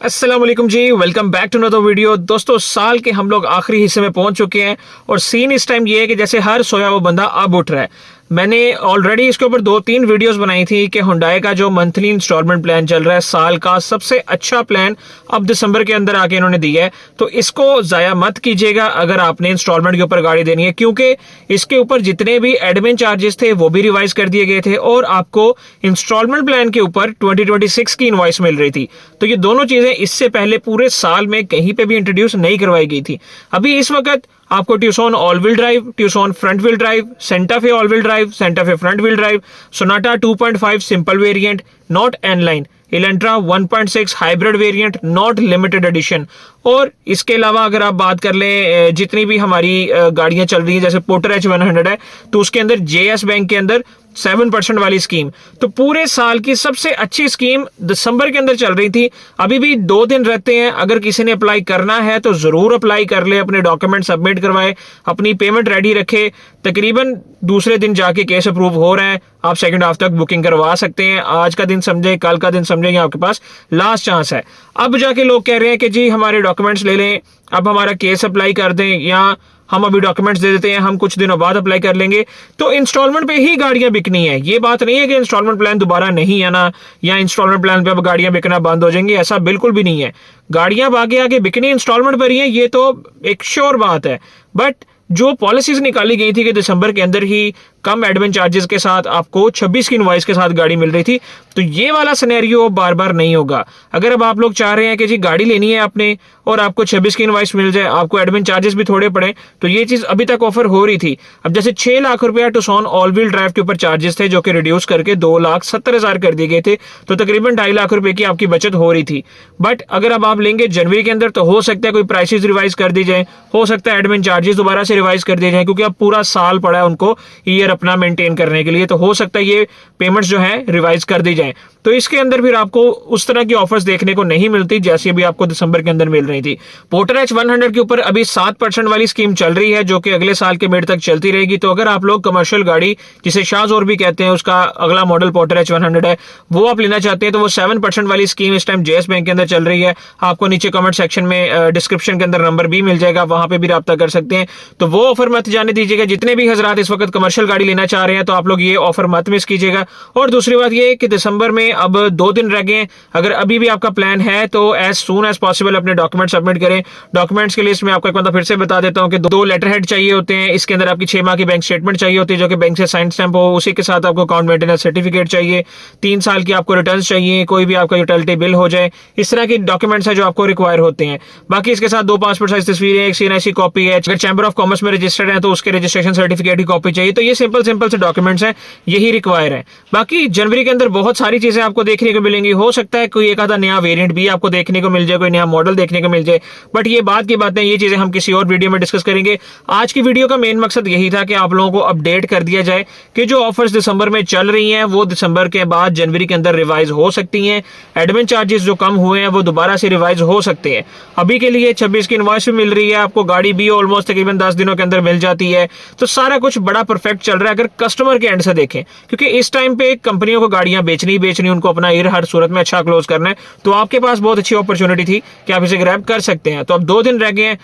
अस्सलाम वालेकुम जी, welcome back to another video. दोस्तों, साल के हम लोग आखिरी हिस्से में पहुंच चुके हैं और सीन इस टाइम ये है कि जैसे हर सोया हुआ बंदा अब उठ रहा है। मैंने ऑलरेडी इसके ऊपर 2-3 वीडियोस बनाई थी कि हुंडई का जो मंथली इंस्टॉलमेंट प्लान चल रहा है, साल का सबसे अच्छा प्लान अब दिसंबर के अंदर आके इन्होंने दिया है। तो इसको ज़ाया मत कीजिएगा अगर आपने इंस्टॉलमेंट के ऊपर गाड़ी देनी है, क्योंकि इसके ऊपर जितने भी एडमिन चार्जेस थे वो भी रिवाइज कर दिए गए थे और आपको इंस्टॉलमेंट प्लान के ऊपर 2026 की इनवॉइस मिल रही थी। तो ये दोनों चीज़ें इससे पहले पूरे साल में कहीं पे भी इंट्रोड्यूस नहीं करवाई गई थी। अभी इस वक्त आपको Tucson all wheel drive, Tucson front wheel drive, Santa फे ऑल व्हील ड्राइव, सेंटा फे front wheel drive, Sonata 2.5 simple variant, not an line, Elantra 1.6 hybrid variant, not limited edition. और इसके अलावा अगर आप बात कर लें जितनी भी हमारी गाड़ियां चल रही हैं, जैसे पोर्टर H100 है तो उसके अंदर JS बैंक के अंदर 7% वाली स्कीम, तो पूरे साल की सबसे अच्छी स्कीम दिसंबर के अंदर चल रही थी। अभी भी 2 दिन रहते हैं, अगर किसी ने अप्लाई करना है तो जरूर अप्लाई कर ले, अपने डॉक्यूमेंट सबमिट करवाए, अपनी पेमेंट रेडी रखे। तकरीबन दूसरे दिन जाके केस अप्रूव हो रहा है, आप सेकंड हाफ तक बुकिंग करवा सकते हैं। आज का दिन समझे, कल का दिन समझेंगे, आपके पास लास्ट चांस है। अब जाके लोग कह रहे हैं कि जी हमारे डॉक्यूमेंट्स ले लें, अब हमारा केस अप्लाई कर दें, या हम अभी डॉक्यूमेंट्स दे देते हैं, हम कुछ दिनों बाद अप्लाई कर लेंगे। तो इंस्टॉलमेंट पे ही गाड़ियां बिकनी है। ये बात नहीं है कि इंस्टॉलमेंट प्लान दोबारा नहीं आना या इंस्टॉलमेंट प्लान पे अब गाड़ियां बिकना बंद हो जाएंगी, ऐसा बिल्कुल भी नहीं है। गाड़ियां आगे आगे बिकनी इंस्टॉलमेंट पर ही है, ये तो एक श्योर बात है। बट जो पॉलिसीज निकाली गई थी कि दिसंबर के अंदर ही कम एडमिन चार्जेस के साथ आपको 26 की इनवॉइस के साथ गाड़ी मिल रही थी, तो ये वाला सिनेरियो बार बार नहीं होगा। अगर अब आप लोग चाह रहे हैं कि जी गाड़ी लेनी है आपने और आपको 26 की इनवॉइस मिल जाए, आपको एडमिन चार्जेस भी थोड़े पड़े, तो ये चीज अभी तक ऑफर हो रही थी। अब जैसे 6 लाख रुपया टूसॉन ऑल व्हील ड्राइव के ऊपर चार्जेस थे जो कि रिड्यूस करके 2,70,000 कर दिए गए थे, तो तकरीबन 2.5 लाख रुपए की आपकी बचत हो रही थी। बट अगर अब आप लेंगे जनवरी के अंदर तो हो सकता है कोई प्राइसेस रिवाइज कर दी जाए, हो सकता है एडमिन चार्जेस दोबारा से रिवाइज कर दिए जाए, क्योंकि अब पूरा साल पड़ा है उनको ईयर अपना मेंटेन करने के लिए, तो हो सकता है ये पेमेंट्स जो है रिवाइज कर दी जाए। तो इसके अंदर फिर आपको उस तरह की ऑफर्स देखने को नहीं मिलती जैसी अभी आपको दिसंबर के अंदर मिल रही थी। पोर्टर H100 के ऊपर अभी 7% वाली स्कीम चल रही है जो कि अगले साल के मिड तक चलती रहेगी। तो अगर आप लोग कमर्शियल गाड़ी, जिसे शाहजोर भी कहते हैं, उसका अगला मॉडल पोर्टर H100 है, वो आप लेना चाहते हैं तो वो 7% वाली स्कीम इस टाइम JS बैंक के अंदर चल रही है। आपको नीचे कमेंट सेक्शन में डिस्क्रिप्शन के अंदर नंबर भी मिल जाएगा, वहां पे भी राब्ता कर सकते हैं। तो वो ऑफर मत जाने दीजिएगा। जितने भी हजरात इस वक्त कमर्शियल गाड़ी लेना चाह रहे हैं तो आप लोग ये ऑफर मत मिस कीजिएगा। और दूसरी बात ये कि दिसंबर में अब 2 दिन रह गए हैं, अगर अभी भी आपका प्लान है तो एज सून एज पॉसिबल अपने डॉक्यूमेंट सबमिट करें। डॉक्यूमेंट्स के लिस्ट में आपको एक बार फिर से बता देता हूं कि 2 लेटर हेड चाहिए होते हैं, इसके अंदर आपकी 6 माह की बैंक स्टेटमेंट चाहिए होती है जो कि बैंक से साइन स्टैंप हो, उसी के साथ आपको अकाउंट मेंटेनेंस सर्टिफिकेट चाहिए, 3 साल की आपको रिटर्न चाहिए, कोई भी आपका यूटिलिटी बिल हो जाए, इस तरह के डॉक्यूमेंट्स है जो आपको रिक्वायर होते हैं। बाकी इसके साथ 2 पासपोर्ट साइज तस्वीरें, एक CNIC कॉपी है, अगर चैंबर ऑफ कॉमर्स में रजिस्टर्ड है तो उसके रजिस्ट्रेशन सर्टिफिकेट की कॉपी चाहिए। तो ये सिंपल से डॉक्यूमेंट्स हैं, यही रिक्वायर है। बाकी जनवरी के अंदर बहुत सारी चीजें आपको देखने को मिलेंगी। हो सकता है कोई एक आधा नया वेरिएंट भी आपको देखने को मिल जाए, कोई नया मॉडल देखने को मिल जाए, बट ये बात की बातें, ये चीजें हम किसी और वीडियो में डिस्कस करेंगे। आज की वीडियो का मेन मकसद यही था कि आप लोगों को अपडेट कर दिया जाए कि जो ऑफर्स दिसंबर में चल रही हैं वो दिसंबर के बाद जनवरी के अंदर रिवाइज हो सकती हैं। एडमिन चार्जेस जो कम हुए हैं वो दोबारा से रिवाइज हो सकते हैं। अभी के लिए 26 की इनवॉइस भी मिल रही है, आपको गाड़ी भी ऑलमोस्ट तकरीबन 10 दिनों के अंदर मिल जाती है। तो सारा कुछ बड़ा परफेक्ट चल रहा है अगर कस्टमर के एंड से देखें, क्योंकि इस टाइम पे कंपनियों को गाड़ियां बेचनी, उनको अपना ईयर हर सूरत में अच्छा क्लोज करना है। तो आपके पास बहुत अच्छी अपॉर्चुनिटी थी कि आप इसे ग्रैब कर सकते हैं। तो अब 2 दिन रह गए हैं,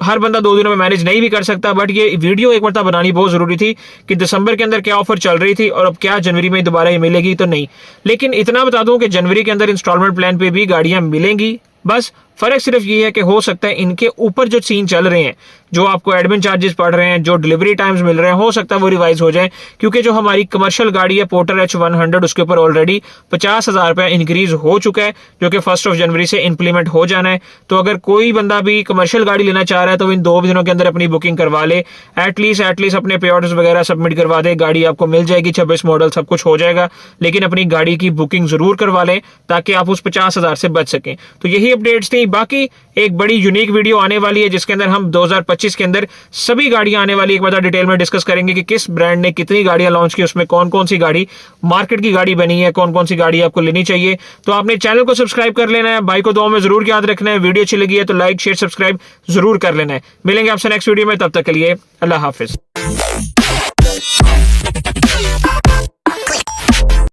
हर बंदा 2 दिनों में मैनेज नहीं भी कर सकता, बट ये वीडियो एक मरतबा बनानी बहुत जरूरी थी कि दिसंबर के अंदर क्या ऑफर चल रही थी और अब क्या जनवरी में दोबारा ये मिलेगी तो नहीं। लेकिन इतना बता दूं कि जनवरी के अंदर इंस्टॉलमेंट प्लान पे भी गाड़ियां मिलेंगी, बस फर्क सिर्फ ये है कि हो सकता है इनके ऊपर जो सीन चल रहे हैं, जो आपको एडमिन चार्जेस पड़ रहे हैं, जो डिलीवरी टाइम्स मिल रहे हैं, हो सकता है वो रिवाइज हो जाए। क्योंकि जो हमारी कमर्शियल गाड़ी है पोर्टर H100 उसके ऊपर ऑलरेडी 50,000 रुपया इंक्रीज हो चुका है जो कि 1 जनवरी से इंप्लीमेंट हो जाना है। तो अगर कोई बंदा भी कमर्शियल गाड़ी लेना चाह रहा है तो इन 2 दिनों के अंदर अपनी बुकिंग करवा ले, एटलीस्ट अपने पे ऑर्डर्स वगैरह सबमिट करवा दे, गाड़ी आपको मिल जाएगी, 26 मॉडल सब कुछ हो जाएगा। लेकिन अपनी गाड़ी की बुकिंग जरूर करवा लें ताकि आप उस 50,000 से बच सकें। तो यही अपडेट्स थी। बाकी एक बड़ी यूनिक वीडियो आने वाली है जिसके अंदर हम 2025 के अंदर सभी गाड़ियां आने वाली एक बार डिटेल में डिस्कस करेंगे कि किस ब्रांड ने कितनी गाड़ियां लॉन्च की, उसमें कौन कौन सी गाड़ी मार्केट की गाड़ी बनी है, कौन कौन सी गाड़ी आपको लेनी चाहिए। तो आपने चैनल को सब्सक्राइब कर लेना है, भाई को दुआ में जरूर याद रखना है। वीडियो अच्छी लगी है तो लाइक शेयर सब्सक्राइब जरूर कर लेना है। मिलेंगे आपसे नेक्स्ट वीडियो में, तब तक के लिए अल्लाह हाफिज।